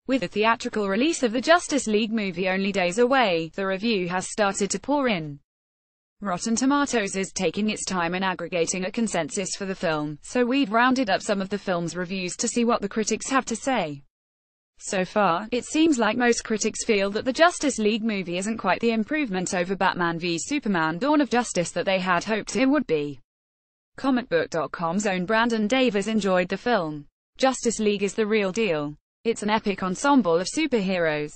With the theatrical release of the Justice League movie only days away, the review has started to pour in. Rotten Tomatoes is taking its time in aggregating a consensus for the film, so we've rounded up some of the film's reviews to see what the critics have to say. So far, it seems like most critics feel that the Justice League movie isn't quite the improvement over Batman v Superman: Dawn of Justice that they had hoped it would be. Comicbook.com's own Brandon Davis enjoyed the film. Justice League is the real deal. It's an epic ensemble of superheroes.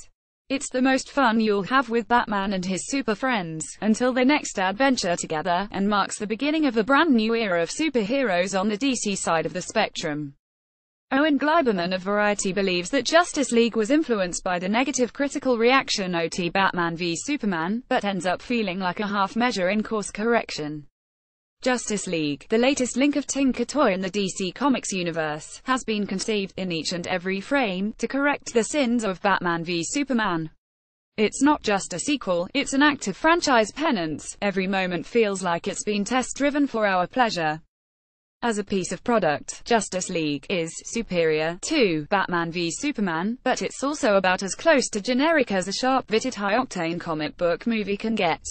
It's the most fun you'll have with Batman and his super friends, until their next adventure together, and marks the beginning of a brand new era of superheroes on the DC side of the spectrum. Owen Gleiberman of Variety believes that Justice League was influenced by the negative critical reaction to Batman v Superman, but ends up feeling like a half measure in course correction. Justice League, the latest link of Tinker Toy in the DC Comics universe, has been conceived, in each and every frame, to correct the sins of Batman v Superman. It's not just a sequel, it's an active franchise penance. Every moment feels like it's been test-driven for our pleasure. As a piece of product, Justice League is superior to Batman v Superman, but it's also about as close to generic as a sharp-witted high-octane comic book movie can get.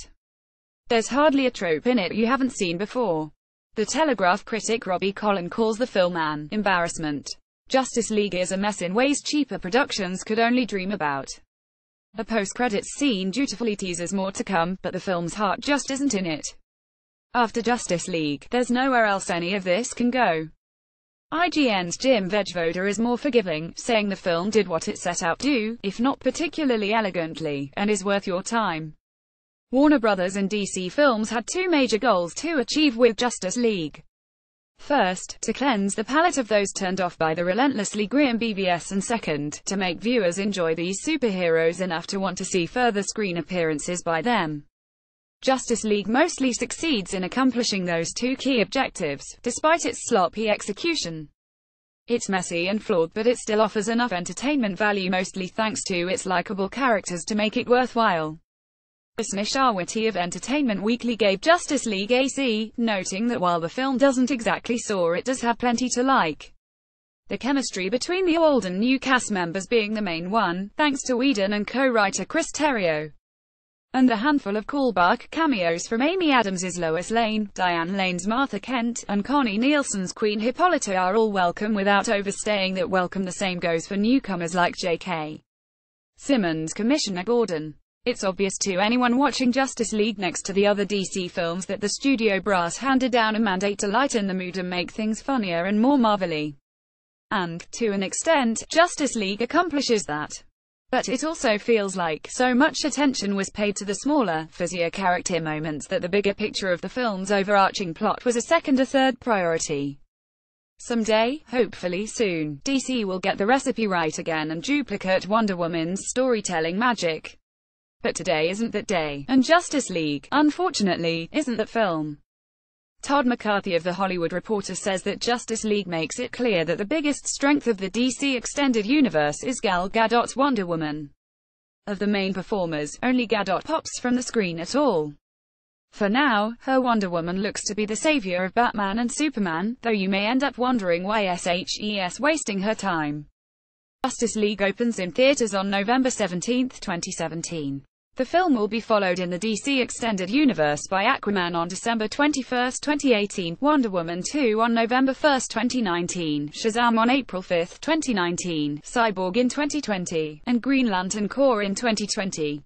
There's hardly a trope in it you haven't seen before. The Telegraph critic Robbie Collin calls the film an embarrassment. Justice League is a mess in ways cheaper productions could only dream about. A post-credits scene dutifully teases more to come, but the film's heart just isn't in it. After Justice League, there's nowhere else any of this can go. IGN's Jim Vejvoda is more forgiving, saying the film did what it set out to do, if not particularly elegantly, and is worth your time. Warner Brothers and DC Films had two major goals to achieve with Justice League. First, to cleanse the palate of those turned off by the relentlessly grim BVS, and second, to make viewers enjoy these superheroes enough to want to see further screen appearances by them. Justice League mostly succeeds in accomplishing those two key objectives, despite its sloppy execution. It's messy and flawed, but it still offers enough entertainment value, mostly thanks to its likable characters, to make it worthwhile. Asnish Arwity of Entertainment Weekly gave Justice League a C, noting that while the film doesn't exactly soar, it does have plenty to like. The chemistry between the old and new cast members being the main one, thanks to Whedon and co-writer Chris Terrio. And a handful of callback cameos from Amy Adams' Lois Lane, Diane Lane's Martha Kent, and Connie Nielsen's Queen Hippolyta are all welcome without overstaying that welcome. The same goes for newcomers like J.K. Simmons, Commissioner Gordon. It's obvious to anyone watching Justice League next to the other DC films that the studio brass handed down a mandate to lighten the mood and make things funnier and more marvelly. And, to an extent, Justice League accomplishes that. But it also feels like so much attention was paid to the smaller, fuzzier character moments that the bigger picture of the film's overarching plot was a second or third priority. Someday, hopefully soon, DC will get the recipe right again and duplicate Wonder Woman's storytelling magic. But today isn't that day, and Justice League, unfortunately, isn't that film. Todd McCarthy of The Hollywood Reporter says that Justice League makes it clear that the biggest strength of the DC Extended Universe is Gal Gadot's Wonder Woman. Of the main performers, only Gadot pops from the screen at all. For now, her Wonder Woman looks to be the savior of Batman and Superman, though you may end up wondering why SHE's wasting her time. Justice League opens in theaters on November 17, 2017. The film will be followed in the DC Extended Universe by Aquaman on December 21, 2018, Wonder Woman 2 on November 1, 2019, Shazam on April 5, 2019, Cyborg in 2020, and Green Lantern Corps in 2020.